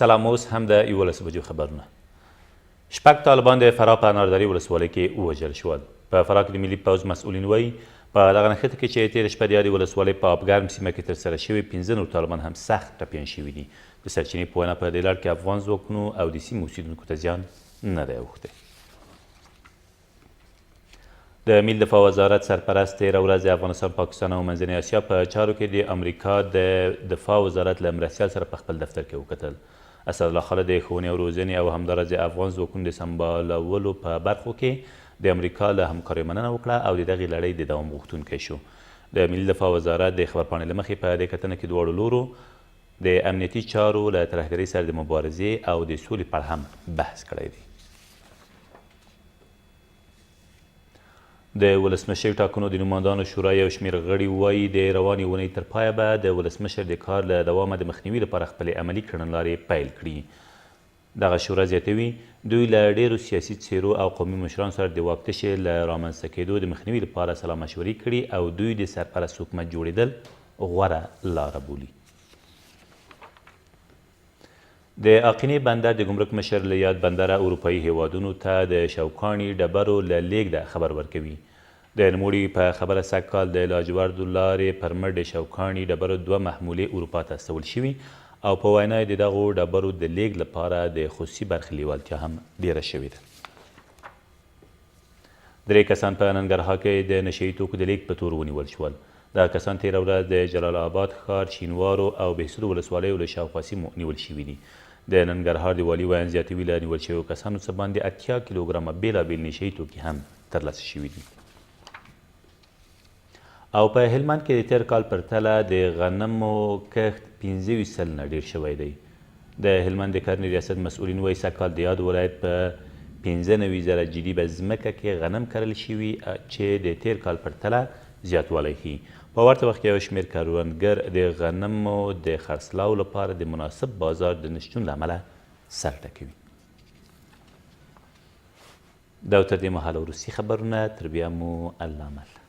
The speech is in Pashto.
سلام، اوس هم د 11 بجو خبرونه. شپږ طالبان د فراه په اناردري ولسوالۍ کې ووژل شول. په فراه کې د ملي پوځ مسؤلین وایي په دغه نښته کې چې تېره شپه د یادې ولسوالۍ په آبګرم سیمه کې ترسره شوي 15 نور طالبان هم سخت ټپیان شوي دي. د سرچینې په وینا په دې لړ کې افغان ځواکونو او د سیمې اوسېدونکو ته زیان نه دی اوښتی. د ملي دفاع وزارت سرپرست تېره ورځ د افغانستان، پاکستان او منځنۍ اسیا په چارو کې د امریکا د دفاع وزارت له مرستیال سره په خپل دفتر کې وکتل. اسدالله خالد د ښوونې او روزنې او همداراز د افغان ځواکونو د سمبالولو په برخو کې د امریکا له همکاریو مننه وکړه او د دغې لړۍ د دوام غوښتونکی شو. د ملي دفاع وزارت د خبرپاڼې له مخې په دې کتنه کې دواړو لورو د امنیتي چارو له ترهګرۍ سره د مبارزې او د سولې په اړه هم بحث کړی دی. د ولسمشر ټاکنو د نمایندانو شورا یو شمېر غړي وایي د روانې اونۍ تر پایه به د ولسمشر د کار له دوامه د مخنیوي لپاره خپلې عملي کړنلارې پیل کړي. دغه شورا زیاتوي دوی له ډېرو سیاسي څېرو او قومي مشرانو سره د واک تشې له رامنځته کېدو د مخنیوي لپاره سلا مشورې کړي او دوی د سرپرست حکومت جوړېدل غوره لاره بولي. د اقینې بندر د ګمرک مشر له یاد بندره اروپایي هیوادونو ته د شوکاڼي ډبرو له لیږده خبر ورکوي. د نوموړي په خبره سږکال د لاجوردو لارې پر مټ د شوکاڼي ډبرو 2 محمولې اروپا ته استول شوي او په وینا یې د دغو ډبرو د لیږد لپاره د خصوصي برخې لیوالتیا هم ډیره شوې ده. 3 کسان په ننګرهار کې د نشه یي توکو د لیږد په تور ونیول شول. دغه کسان تېره ورځ د جلال آباد ښار شینوارو او بهسودو ولسوالیو له شاوخوا سیمو نیول شوي دي. د ننګرهار د والي ویاند زیاتوي له نیول شویو کسانو څخه باندې 80 کیلوګرامه بېلابېل نشه یي توکي هم ترلاسه شوي دي. او په هلمند کې د تېر کال پرتله د غنمو کښت 25 سلنه ډېر شوی دی. د هلمند د کرنې ریاست مسؤلین وایي سږکال د یاد ولایت په 95,000 جریبه ځمکه کې غنم کرل شوي چې د تېر کال پرتله زیاتوالی ښیي. په ورته وخت کې یو شمېر کروندګر د غنمو د خرڅلاو لپاره د مناسب بازار د نشتون له امله سر ټکوي. دا تر دې مهاله وروستي خبرونه، تر بیا مو الله مل.